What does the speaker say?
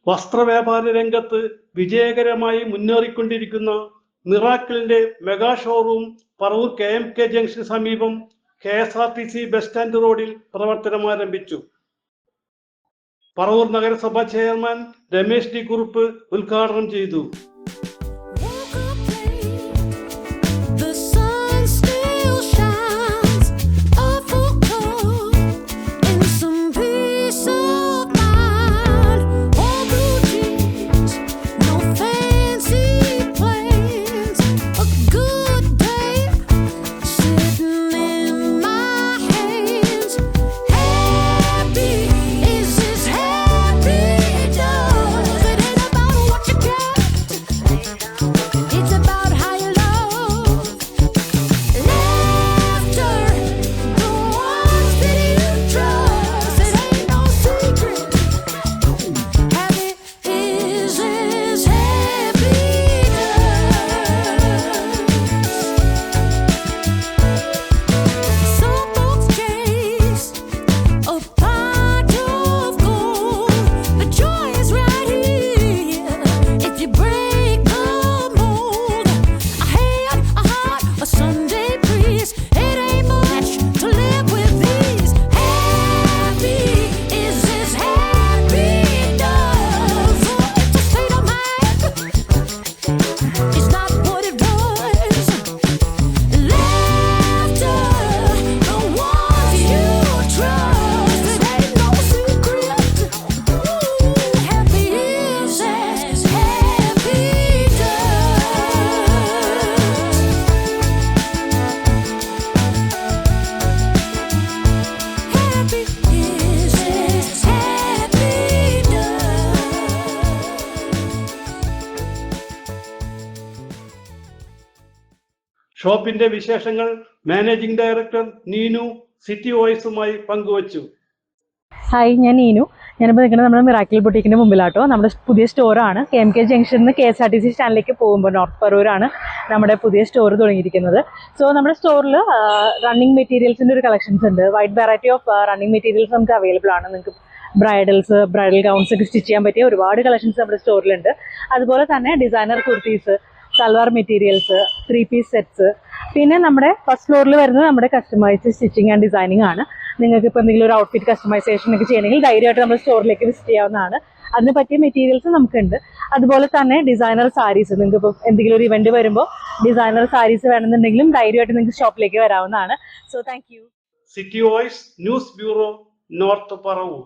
വസ്ത്രവ്യാപാര രംഗത്ത് വിജയകരമായി മുന്നേറിക്കൊണ്ടിരിക്കുന്ന മിറാക്കിളിന്റെ മെഗാ ഷോറൂം പറവൂർ KMK ജംഗ്ഷന് സമീപം KSRTC ബസ് സ്റ്റാൻഡ് റോഡിൽ പ്രവർത്തനം ആരംഭിച്ചു. പറവൂർ നഗരസഭാ ചെയർമാൻ രമേശ് D. കുറുപ്പ് ഉദ്ഘാടനം ചെയ്തു. ഷോപ്പിന്റെ വിശേഷങ്ങൾ മാനേജിംഗ് ഡയറക്ടർ നീനു സിറ്റി വോയിസുമായി പങ്കുവച്ചു. ഹായ്, ഞാൻ നീനു. ഞാനിപ്പോൾ നിൽക്കുന്നത് നമ്മുടെ മിറാക്കിൾ ബുട്ടീക്കിന്റെ മുമ്പിലാട്ടോ. നമ്മുടെ പുതിയ സ്റ്റോറാണ്. KMK ജംഗ്ഷനിൽ നിന്ന് KSRTC സ്റ്റാൻഡിലേക്ക് പോകുമ്പോൾ നോർത്ത് പറവൂരാണ് നമ്മുടെ പുതിയ സ്റ്റോർ തുടങ്ങിയിരിക്കുന്നത്. സോ നമ്മുടെ സ്റ്റോറിൽ റണ്ണിങ് മെറ്റീരിയൽസിന്റെ ഒരു കളക്ഷൻസ് ഉണ്ട്. Wide variety of running materials നമുക്ക് അവൈലബിൾ ആണ്. നിങ്ങൾക്ക് ബ്രൈഡൽ ഗൗൺസ് ഒക്കെ സ്റ്റിച്ച് ചെയ്യാൻ പറ്റിയ ഒരുപാട് കളക്ഷൻസ് നമ്മുടെ സ്റ്റോറിലുണ്ട്. അതുപോലെ തന്നെ designer kurtis, salwar materials, 3-piece sets, പിന്നെ നമ്മുടെ ഫസ്റ്റ് ഫ്ലോറിൽ വരുന്നത് നമ്മുടെ കസ്റ്റമൈസ്ഡ് സ്റ്റിച്ചിങ് ആൻഡ് ഡിസൈനിങ് ആണ്. നിങ്ങൾക്ക് ഇപ്പോൾ എന്തെങ്കിലും ഒരു ഔട്ട്ഫിറ്റ് കസ്റ്റമൈസേഷൻ ഒക്കെ ചെയ്യണമെങ്കിൽ ധൈര്യമായിട്ട് നമ്മുടെ സ്റ്റോറിലേക്ക് വിസിറ്റ് ചെയ്യാവുന്നതാണ്. അതിന് പറ്റിയ മെറ്റീരിയൽസ് നമുക്കുണ്ട്. അതുപോലെ തന്നെ ഡിസൈനർ സാരീസ്, നിങ്ങൾക്ക് ഇപ്പോൾ എന്തെങ്കിലും ഒരു ഇവന്റ് വരുമ്പോൾ ഡിസൈനർ സാരീസ് വേണമെന്നുണ്ടെങ്കിലും ധൈര്യമായിട്ട് നിങ്ങൾക്ക് ഷോപ്പിലേക്ക് വരാവുന്നതാണ്. So thank you. City voice news bureau, north Paravur.